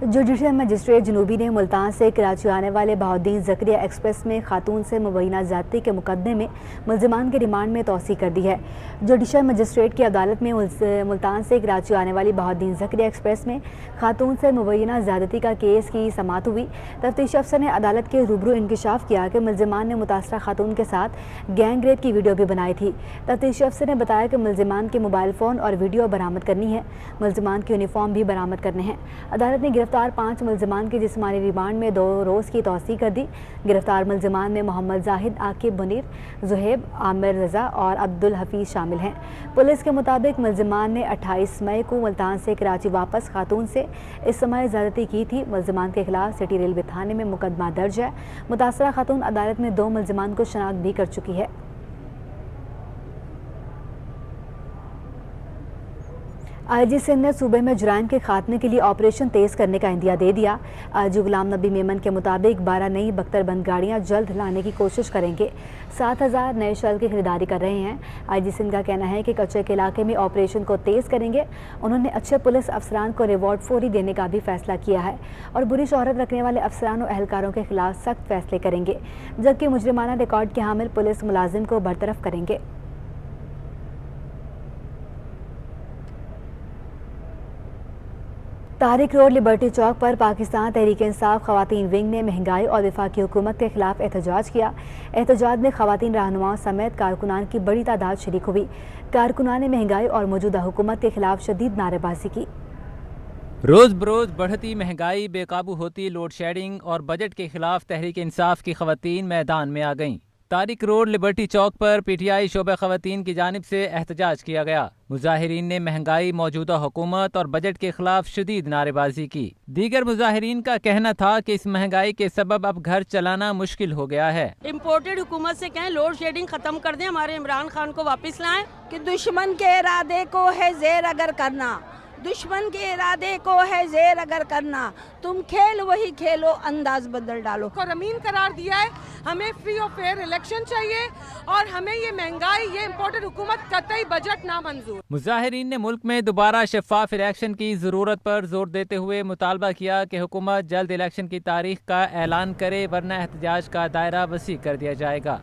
Judicial magistrate जनूबी ने मुल्तान से कराची आने वाले बहाउद्दीन ज़करिया एक्सप्रेस में खातून से मुबैना ज़्यादती के मुकदमे में मुल्ज़िमान के रिमांड में तोसी कर दी है। जुडिशल मजिस्ट्रेट की अदालत में मुल्तान से कराची आने वाली बहाउद्दीन ज़करिया एक्सप्रेस में खातून से मुबैना ज़्यादती का केस की समाअत हुई। तफ्तीश अफसर ने अदालत के रूबरू इंकशाफ किया कि मुल्ज़िमान ने मुतासरा खातून के साथ गैंग रेप की वीडियो भी बनाई थी। तफ्तीश अफसर ने बताया कि मुल्ज़िमान के मोबाइल फ़ोन और वीडियो बरामद करनी है, मुल्ज़िमान की यूनिफॉर्म भी बरामद करने हैं। अदालत ने गिरफ्तार 5 मुल्ज़िमान की जिस्मानी रिमांड में 2 रोज़ की तौसीक़ कर दी। गिरफ्तार मुल्ज़िमान में मोहम्मद जाहिद, आकिब मुनीर, ज़ुहैब, आमिर रज़ा और अब्दुल हफीज़ शामिल हैं। पुलिस के मुताबिक मुल्ज़िमान ने 28 मई को मुल्तान से कराची वापस खातून से इस समय ज़्यादती की थी। मुल्ज़िमान के खिलाफ सिटी रेलवे थाने में मुकदमा दर्ज है। मुतासरा खातून अदालत में 2 मुल्ज़िमान को शनाख्त भी कर चुकी है। IG सिंध ने सूबे में जुराइम के खात्मे के लिए ऑपरेशन तेज़ करने का इंदिया दे दिया। IG गुलाम नबी मेमन के मुताबिक 12 नई बख्तरबंद गाड़ियां जल्द लाने की कोशिश करेंगे। 7000 नए शल की खरीदारी कर रहे हैं। IG सिंध का कहना है कि कच्चे के इलाके में ऑपरेशन को तेज़ करेंगे। उन्होंने अच्छे पुलिस अफसरान को रिवॉर्ड फौरी देने का भी फैसला किया है और बुरी शोहरत रखने वाले अफसरान और एहलकारों के खिलाफ सख्त फैसले करेंगे, जबकि मुजरिमाना रिकॉर्ड के हामिल पुलिस मुलाजिम को बरतरफ करेंगे। तारिक रोड लिबर्टी चौक पर पाकिस्तान तहरीक इंसाफ खवातीन विंग ने महंगाई और वफाकी हुकूमत के खिलाफ एहतजाज किया। एहतजाज में खवातीन रहनुमाओं समेत कारकुनान की बड़ी तादाद शरीक हुई। कारकुनान ने महंगाई और मौजूदा हुकूमत के खिलाफ शदीद नारेबाजी की। रोज़ बरोज़ बढ़ती महंगाई, बेकाबू होती लोड शेडिंग और बजट के खिलाफ तहरीक इंसाफ की खवातीन मैदान में आ गईं। तारिक रोड लिबर्टी चौक पर PTI शोबा खवातीन की जानिब से एहतजाज किया गया। मुजाहिरीन ने महंगाई, मौजूदा हुकूमत और बजट के खिलाफ शदीद नारेबाजी की। दीगर मुजाहिरीन का कहना था कि इस महंगाई के सबब अब घर चलाना मुश्किल हो गया है। इम्पोर्टेड हुकूमत से कहें लोड शेडिंग खत्म कर दें, हमारे इमरान खान को वापस लाएं। कि दुश्मन के इरादे को है ज़ेर अगर करना, दुश्मन के इरादे को है ज़ेर अगर करना, तुम खेल वही खेलो, अंदाज बदल डालो। को रमीन करार दिया है। हमें फ्री और फेयर इलेक्शन चाहिए और हमें ये महंगाई, ये इम्पोर्टेड हुकूमत कतई बजट ना मंजूर। मुजाहिरीन ने मुल्क में दोबारा शफाफ इलेक्शन की जरूरत पर जोर देते हुए मुतालबा किया कि हुकूमत जल्द इलेक्शन की तारीख का ऐलान करे, वरना एहतजाज का दायरा वसी कर दिया जाएगा।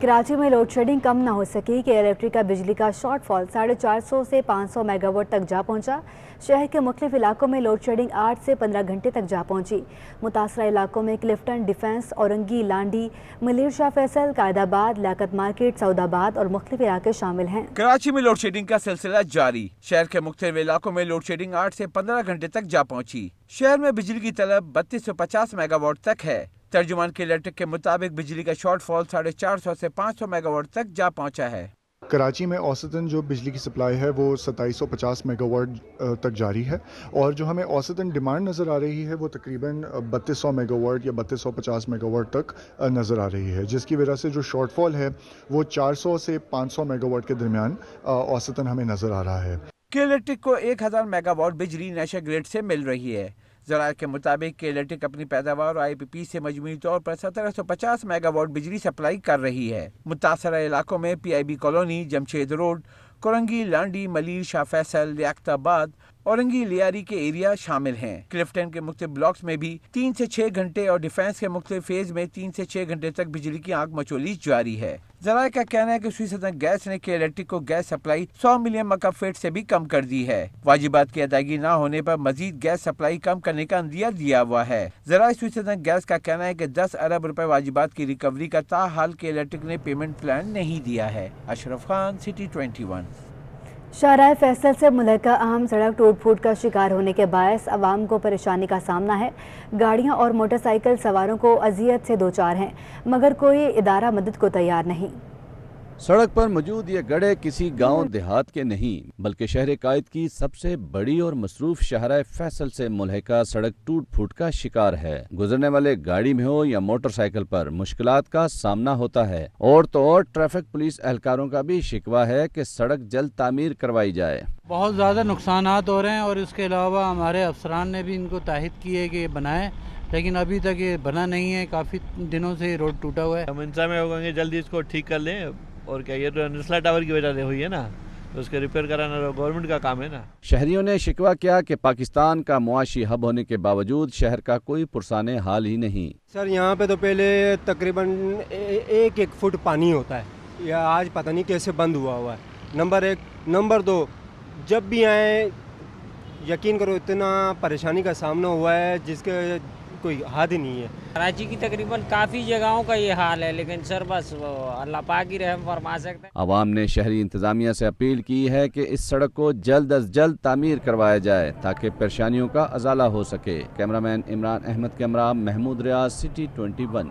कराची में लोड शेडिंग कम न हो सकी कि इलेक्ट्रिक का बिजली का शॉर्टफॉल 450 से 500 मेगावाट तक जा पहुंचा। शहर के मुख्तलिफ इलाकों में लोड शेडिंग 8 से 15 घंटे तक जा पहुंची। मुतासरा इलाकों में क्लिफ्टन, डिफेंस, औरंगी, लांडी, मलिर शाह फैसल, कायदाबाद, लियाकत मार्केट, सऊदाबाद और मुख्तलिफ इलाके शामिल हैं। कराची में लोड शेडिंग का सिलसिला जारी। शहर के मुख्तलिफ इलाकों में लोड शेडिंग 8 से 15 घंटे तक जा पहुंची। शहर में बिजली की तलब 3250 मेगावाट तक है। तर्जुमान के इलेक्ट्रिक के मुताबिक बिजली का शॉर्टफॉल 450 से 500 मेगावाट तक जा पहुंचा है। कराची में औसतन जो बिजली की सप्लाई है वो 2750 मेगावाट तक जारी है और जो हमें औसतन डिमांड नज़र आ रही है वो तकरीबन 3200 मेगावाट या 3250 मेगावाट तक नज़र आ रही है, जिसकी वजह से जो शॉर्टफॉल है वो 400 से 500 मेगावाट के दरमियान औसतन हमें नज़र आ रहा है। के इलेक्ट्रिक को 1000 मेगावाट बिजली नेशनल ग्रिड से मिल रही है। ज़राए के मुताबिक के इलेक्ट्रिक अपनी पैदावार और IPP से मजमूई तौर पर 1750 मेगावाट बिजली सप्लाई कर रही है। मुतासरा इलाकों में PIB colony, Jamshed road, Korangi, Landhi, Malir Shah Faisal, Liaquatabad, Orangi, Lyari के एरिया शामिल हैं। क्लिफ्टन के मुख्तलिफ ब्लॉक्स में भी 3 से 6 घंटे और डिफेंस के मुख्तलिफ फेज में 3 से 6 घंटे तक बिजली की आग मचोली जारी है। ज़राए का कहना है कि सुई गैस ने के इलेक्ट्रिक को गैस सप्लाई 100 मिलियन मकब फीट से भी कम कर दी है। वाजिबात की अदायगी न होने पर मजीद गैस सप्लाई कम करने का अंदिया दिया हुआ है। ज़राए सुई गैस का कहना है कि 10 अरब रुपए वाजिबात की रिकवरी का ताहाल के इलेक्ट्रिक ने पेमेंट प्लान नहीं दिया है। अशरफ खान, सिटी 21। शाहराह फैसल से मुल्हका अहम सड़क टूट फूट का शिकार होने के बायस अवाम को परेशानी का सामना है। गाड़ियां और मोटरसाइकिल सवारों को अजियत से दो चार हैं, मगर कोई इदारा मदद को तैयार नहीं। सड़क पर मौजूद ये गड्ढे किसी गांव देहात के नहीं बल्कि शहर कायद की सबसे बड़ी और मसरूफ शहर फैसल से मुल्हका सड़क टूट फूट का शिकार है। गुजरने वाले गाड़ी में हो या मोटरसाइकिल पर मुश्किलात का सामना होता है। और तो और ट्रैफिक पुलिस एहलकारों का भी शिकवा है कि सड़क जल्द तामीर करवाई जाए। बहुत ज़्यादा नुकसानात हो रहे हैं और इसके अलावा हमारे अफसरान ने भी इनको ताहिद की है कि ये बनाएं, लेकिन अभी तक ये बना नहीं है। काफ़ी दिनों से ये रोड टूटा हुआ है। हम इंतज़ार में होंगे जल्दी इसको ठीक कर लें। और क्या ये तो नस्ला टावर की वजह से हुई है ना, اس کے ریپیئر کرانا گورنمنٹ کا کام ہے نا. شہریوں نے شکوہ کیا کہ پاکستان کا معاشی ہب ہونے کے باوجود شہر کا کوئی پرسان حال ہی نہیں. سر یہاں پہ تو پہلے تقریباً 1 فٹ پانی ہوتا ہے, یا آج پتہ نہیں کیسے بند ہوا ہے. نمبر 1. نمبر 2, جب بھی آئیں یقین کرو اتنا پریشانی کا سامنا ہوا ہے جس کے کوئی حد ہی نہیں ہے. کراچی کی تقریباً کافی جگہوں کا یہ حال ہے, لیکن سر بس اللہ پاک ہی رحم فرما سکتے ہیں. عوام نے شہری انتظامیہ سے اپیل کی ہے کہ اس سڑک کو جلد از جلد تعمیر کروایا جائے تاکہ پریشانیوں کا ازالہ ہو سکے. کیمرامین عمران احمد کے ہمراہ محمود ریاض, سٹی 21.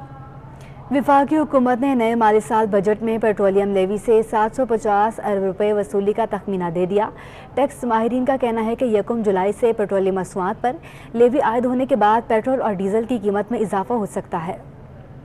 وفاقی حکومت نے نئے مالی سال بجٹ میں پیٹرولیم لیوی سے 750 ارب روپے وصولی کا تخمینہ دے دیا. ٹیکس ماہرین کا کہنا ہے کہ 1 جولائی سے پیٹرولیم مصنوعات پر لیوی عائد ہونے کے بعد پیٹرول اور ڈیزل کی قیمت میں اضافہ ہو سکتا ہے.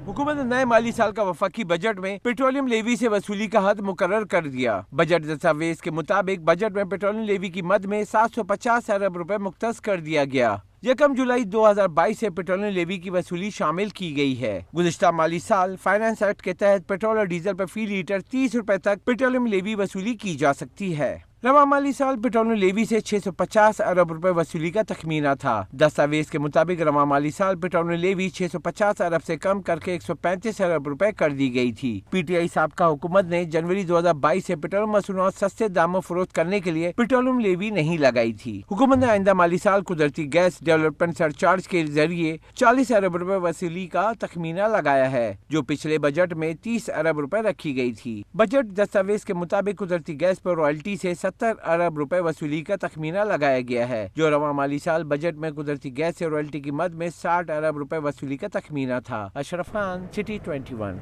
حکومت نے نئے مالی سال کا وفاقی بجٹ میں پیٹرولیم لیوی سے وصولی کا حد مقرر کر دیا. بجٹ دستاویز کے مطابق بجٹ میں پیٹرولیم لیوی کی مد میں 750 ارب روپے مختص کر دیا گیا. 1 جولائی 2022 سے پیٹرولیم لیوی کی وصولی شامل کی گئی ہے. گزشتہ مالی سال فائنانس ایکٹ کے تحت پیٹرول اور ڈیزل پر فی لیٹر 30 روپے تک پیٹرولیم لیوی وصولی کی جا سکتی ہے. رواں مالی سال پیٹرولیم لیوی سے 650 ارب روپے وصولی کا تخمینہ تھا. دستاویز کے مطابق رواں مالی سال پیٹرولیم لیوی 650 ارب سے کم کر کے 135 ارب روپے کر دی گئی تھی. پی ٹی آئی سابقہ حکومت نے جنوری 2022 سے پیٹرولیم مصنوعات سستے داموں فروخت کرنے کے لیے پیٹرولیم لیوی نہیں لگائی تھی. حکومت نے آئندہ مالی سال قدرتی گیس ڈیولپمنٹ سرچارج کے ذریعے 40 ارب روپے وصولی کا تخمینہ لگایا ہے, جو پچھلے بجٹ میں 30 ارب روپے رکھی گئی تھی. بجٹ دستاویز کے مطابق قدرتی گیس پر رائلٹی سے 70 ارب روپے وصولی کا تخمینہ لگایا گیا ہے, جو رواں مالی سال بجٹ میں قدرتی گیس سے رائلٹی کی مد میں 60 ارب روپے وصولی کا تخمینہ تھا. اشرف خان, سٹی 21.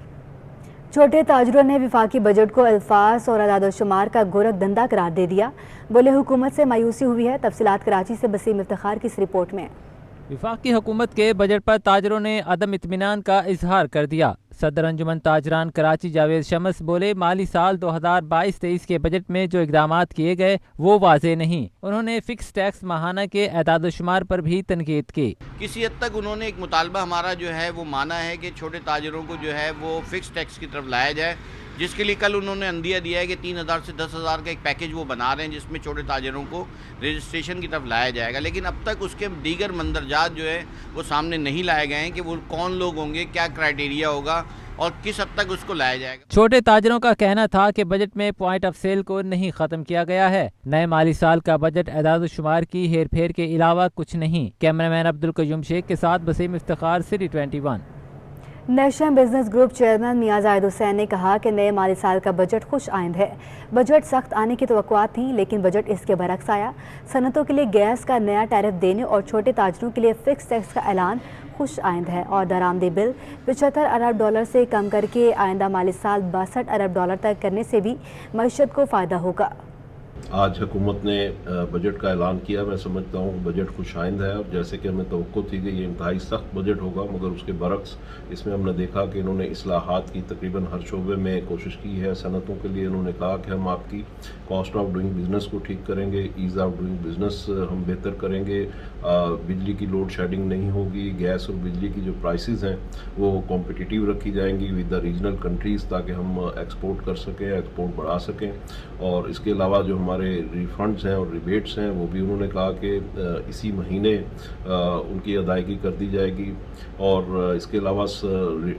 چھوٹے تاجروں نے وفاقی بجٹ کو الفاظ اور اعداد و شمار کا گورکھ دھندا قرار دے دیا. بولے حکومت سے مایوسی ہوئی ہے. تفصیلات کراچی سے بسیم افتخار کی اس رپورٹ میں. وفاقی حکومت کے بجٹ پر تاجروں نے عدم اطمینان کا اظہار کر دیا. صدر انجمن تاجران کراچی جاوید شمس بولے مالی سال 2022-23 کے بجٹ میں جو اقدامات کیے گئے وہ واضح نہیں. انہوں نے فکس ٹیکس ماہانہ کے اعداد و شمار پر بھی تنقید کی. کسی حد تک انہوں نے ایک مطالبہ ہمارا جو ہے وہ مانا ہے کہ چھوٹے تاجروں کو جو ہے وہ فکس ٹیکس کی طرف لایا جائے, جس کے لیے کل انہوں نے عندیہ دیا ہے کہ 3,000 سے 10,000 کا ایک پیکیج وہ بنا رہے ہیں جس میں چھوٹے تاجروں کو رجسٹریشن کی طرف لایا جائے گا. لیکن اب تک اس کے دیگر مندرجات جو ہے وہ سامنے نہیں لائے گئے ہیں کہ وہ کون لوگ ہوں گے, کیا کرائیٹیریا ہوگا اور کس حد تک اس کو لایا جائے گا. چھوٹے تاجروں کا کہنا تھا کہ بجٹ میں پوائنٹ آف سیل کو نہیں ختم کیا گیا ہے. نئے مالی سال کا بجٹ اعداد و شمار کی ہیر پھیر کے علاوہ کچھ نہیں. کیمرامین عبدالقیوم شیخ کے ساتھ Basim Iftikhar, city 21. National business group chairman Mian Zahid حسین نے کہا کہ نئے مالی سال کا بجٹ خوش آئند ہے. بجٹ سخت آنے کی توقعات تھیں, لیکن بجٹ اس کے برعکس آیا. صنعتوں کے لیے گیس کا نیا ٹیرف دینے اور چھوٹے تاجروں کے لیے فکس ٹیکس کا اعلان خوش آئند ہے, اور درآمدی بل 75 ارب ڈالر سے کم کر کے آئندہ مالی سال 62 ارب ڈالر تک کرنے سے بھی معیشت کو فائدہ ہوگا. آج حکومت نے بجٹ کا اعلان کیا. میں سمجھتا ہوں بجٹ خوش آئند ہے, اور جیسے کہ ہمیں توقع تھی کہ یہ انتہائی سخت بجٹ ہوگا, مگر اس کے برعکس اس میں ہم نے دیکھا کہ انہوں نے اصلاحات کی تقریباً ہر شعبے میں کوشش کی ہے. صنعتوں کے لیے انہوں نے کہا کہ ہم آپ کی کاسٹ آف ڈوئنگ بزنس کو ٹھیک کریں گے, ایز آف ڈوئنگ بزنس ہم بہتر کریں گے, بجلی کی لوڈ شیڈنگ نہیں ہوگی, گیس اور بجلی کی جو پرائسز ہیں وہ کمپٹیٹیو رکھی جائیں گی ود دا ریجنل کنٹریز, تاکہ ہم ایکسپورٹ کر سکیں, ایکسپورٹ بڑھا سکیں. اور اس کے علاوہ جو ہمارے ریفنڈز ہیں اور ریبیٹس ہیں وہ بھی انہوں نے کہا کہ اسی مہینے ان کی ادائیگی کر دی جائے گی. اور اس کے علاوہ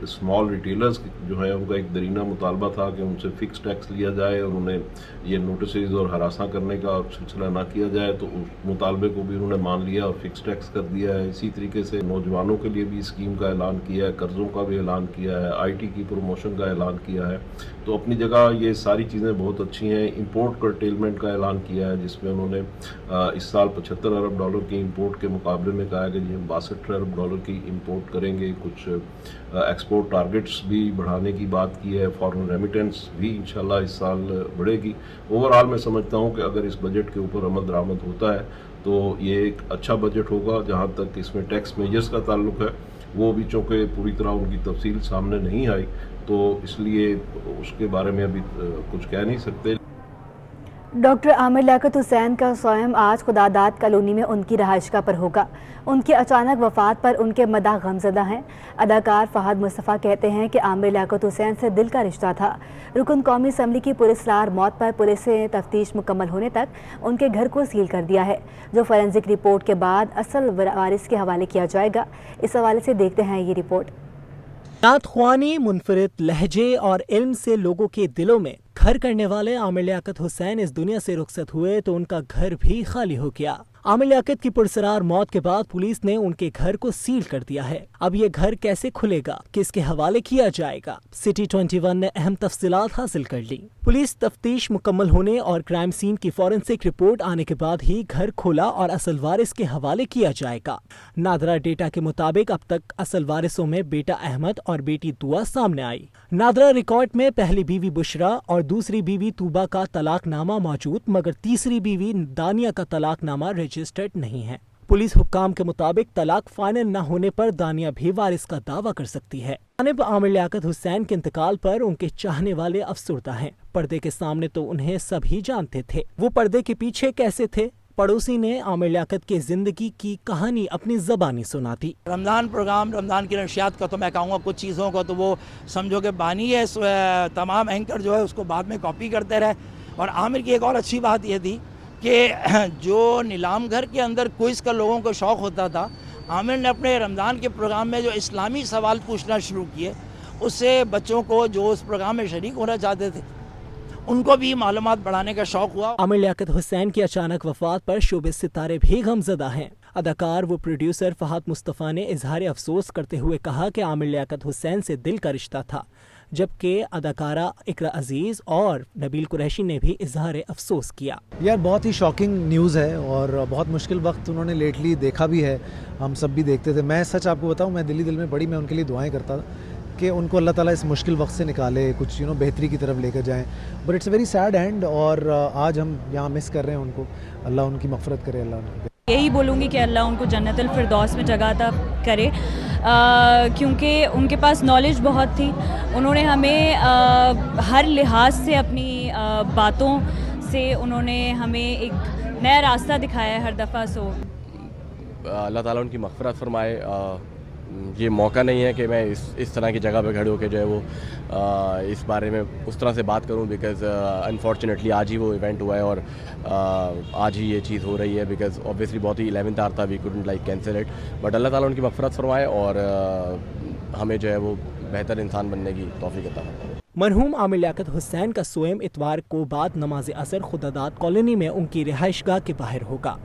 اسمال ریٹیلرز جو ہیں ان کا ایک درینہ مطالبہ تھا کہ ان سے فکس ٹیکس لیا جائے, اور انہیں یہ نوٹسز اور ہراساں کرنے کا سلسلہ نہ کیا جائے, تو اس مطالبے کو بھی انہوں نے مان لیا اور فکس ٹیکس کر دیا ہے. اسی طریقے سے نوجوانوں کے لیے بھی اسکیم کا اعلان کیا ہے, قرضوں کا بھی اعلان کیا ہے, آئی ٹی کی پروموشن کا اعلان کیا ہے. تو اپنی جگہ یہ ساری چیزیں بہت اچھی ہیں. امپورٹ کرٹیلمنٹ کا اعلان کیا ہے, جس میں انہوں نے اس سال 75 ارب ڈالر کی امپورٹ کے مقابلے میں کہا کہ ہم 62 ارب ڈالر کی امپورٹ کریں گے. کچھ ایکسپورٹ ٹارگٹس بھی بڑھانے کی بات کی ہے. فارن ریمیٹنس بھی انشاءاللہ اس سال بڑھے گی. اوورآل میں سمجھتا ہوں کہ اگر اس بجٹ کے اوپر عمل درآمد ہوتا ہے تو یہ ایک اچھا بجٹ ہوگا. جہاں تک اس میں ٹیکس میجرز کا تعلق ہے وہ بھی چونکہ پوری طرح ان کی تفصیل سامنے نہیں آئی, تو اس لیے اس کے بارے میں ابھی کچھ کہہ نہیں سکتے. डॉक्टर आमिर लियाकत हुसैन का सोयम आज खुदादाद कॉलोनी में उनकी रहायशगाह पर होगा। उनकी अचानक वफात पर उनके मदाह गमज़दा हैं। अदाकार फहद मुस्तफ़ा कहते हैं कि आमिर लियाकत हुसैन से दिल का रिश्ता था। रुकन कौमी असम्बली की पुरस्कार मौत पर पुलिस ने तफ्तीश मुकम्मल होने तक उनके घर को सील कर दिया है, जो फॉरेंसिक रिपोर्ट के बाद असल वारिस के हवाले किया जाएगा। इस हवाले से देखते हैं ये रिपोर्ट। नात ख्वानी, मुनफरिद लहजे और इल्म से लोगों के दिलों में घर करने वाले आमिर लियाकत हुसैन इस दुनिया से रुखसत हुए तो उनका घर भी खाली हो गया। आमिर लियाकत की पुरसरार मौत के बाद पुलिस ने उनके घर को सील कर दिया है। अब ये घर कैसे खुलेगा, किसके हवाले किया जाएगा? सिटी 21 ने अहम तफसीलात हासिल कर ली। पुलिस तफ्तीश मुकम्मल होने और क्राइम सीन की फॉरेंसिक रिपोर्ट आने के बाद ही घर खोला और असल वारिस के हवाले किया जाएगा। नादरा डेटा के मुताबिक अब तक असल वारिसों में बेटा अहमद और बेटी दुआ सामने आई। नादरा रिकॉर्ड में पहली बीवी बुशरा और दूसरी बीवी तूबा का तलाकनामा मौजूद, मगर तीसरी बीवी दानिया का तलाकनामा रजिस्टर्ड नहीं है। पुलिस हुक्काम के मुताबिक तलाक फाइनल न होने पर दानिया भी वारिस का दावा कर सकती है। जानिब आमिर लियाकत हुसैन के इंतकाल पर उनके चाहने वाले अफसरदा हैं। पर्दे के सामने तो उन्हें सभी जानते थे, वो पर्दे के पीछे कैसे थे? पड़ोसी ने आमिर लियाकत की जिंदगी की कहानी अपनी ज़बानी सुनाती। रमज़ान प्रोग्राम, रमज़ान की नशियात का तो मैं कहूँगा कुछ चीज़ों को तो वो समझो कि बानी है, तमाम एंकर जो है उसको बाद में कॉपी करते रहे। और आमिर की एक और अच्छी बात ये थी कि जो नीलाम घर के अंदर क्विज़ का लोगों को शौक़ होता था, आमिर ने अपने रमज़ान के प्रोग्राम में जो इस्लामी सवाल पूछना शुरू किए, उससे बच्चों को जो उस प्रोग्राम में शरीक होना चाहते थे उनको भी मालूमात बढ़ाने का शौक़ हुआ। आमिर लियाकत हुसैन की अचानक वफात पर शोबे सितारे भी गमज़दा हैं। अदाकार व प्रोड्यूसर फहद मुस्तफ़ा ने इजहार अफसोस करते हुए कहा कि आमिर लियाकत हुसैन से दिल का रिश्ता था, जबकि अदाकारा इकरा अजीज़ और नबील कुरैशी ने भी इजहार अफसोस किया। यार बहुत ही शॉकिंग न्यूज़ है और बहुत मुश्किल वक्त उन्होंने लेटली देखा भी है, हम सब भी देखते थे। मैं सच आपको बताऊं, मैं दिल में बड़ी मैं उनके लिए दुआएं करता था कि उनको अल्लाह ताला इस मुश्किल वक्त से निकाले, कुछ बेहतरी की तरफ लेकर जाएं। But it's very sad and, और आज हम यहाँ मिस कर रहे हैं उनको। अल्लाह उनकी मग़फ़िरत करे। अल्लाह उनको यही बोलूँगी कि अल्लाह उनको जन्नतुल फिरदौस में जगह अता करे, क्योंकि उनके पास नॉलेज बहुत थी। उन्होंने हमें हर लिहाज से अपनी बातों से उन्होंने हमें एक नया रास्ता दिखाया है हर दफ़ा। सो अल्लाह ताला उनकी मग़फ़िरत फरमाए। ये मौका नहीं है कि मैं इस तरह की जगह पे खड़े होकर जो है वो इस बारे में उस तरह से बात करूं, बिकॉज़ अनफॉर्चुनेटली आज ही वो इवेंट हुआ है और आज ही ये चीज़ हो रही है, बिकॉज़ ऑब्वियसली बहुत ही 11th आवर था, we couldn't like cancel it. But अल्लाह ताला उनकी मग़फ़िरत फरमाए और हमें जो है वो बेहतर इंसान बनने की तौफ़ीक़ अता फरमाए। मरहूम आमिर लियाकत हुसैन का सोयम इतवार को बाद नमाज असर खुदादाद कॉलोनी में उनकी रिहाइशगाह के बाहर होगा।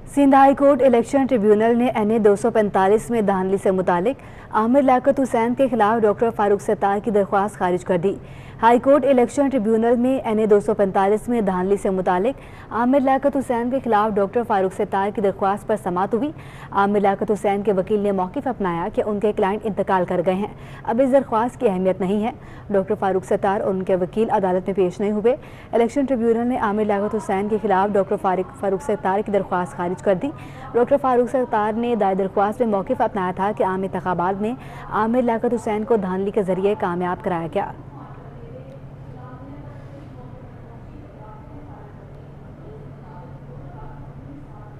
Sindh high court election tribunal ने NA 245 में धांधली से मुतालिक आमिर लियाकत हुसैन के खिलाफ डॉक्टर फारूक सत्तार की दरख्वास्त खारिज कर दी। हाई कोर्ट इलेक्शन ट्रिब्यूनल में NA 245 में धांधली से मुतालिक आमिर लियाकत हुसैन के खिलाफ डॉक्टर फारूक सत्तार की दरख्वास्त पर समाअत हुई। आमिर लियाकत हुसैन के वकील ने मौक़िफ़ अपनाया कि उनके क्लाइंट इंतकाल कर गए हैं, अब इस दरख्वास्त की अहमियत नहीं है। डॉक्टर फारूक सत्तार और उनके वकील अदालत में पेश नहीं हुए। इलेक्शन ट्रिब्यूनल ने आमिर लियाकत हुसैन के खिलाफ डॉक्टर फारूक सत्तार की दरख्वास्त खारिज कर दी। डॉक्टर फारूक सत्तार ने दायर दरख्वास्त में मौक़िफ़ अपनाया था कि आम इंतखाबात में आमिर लियाकत हुसैन को धांधली के जरिए कामयाब कराया गया।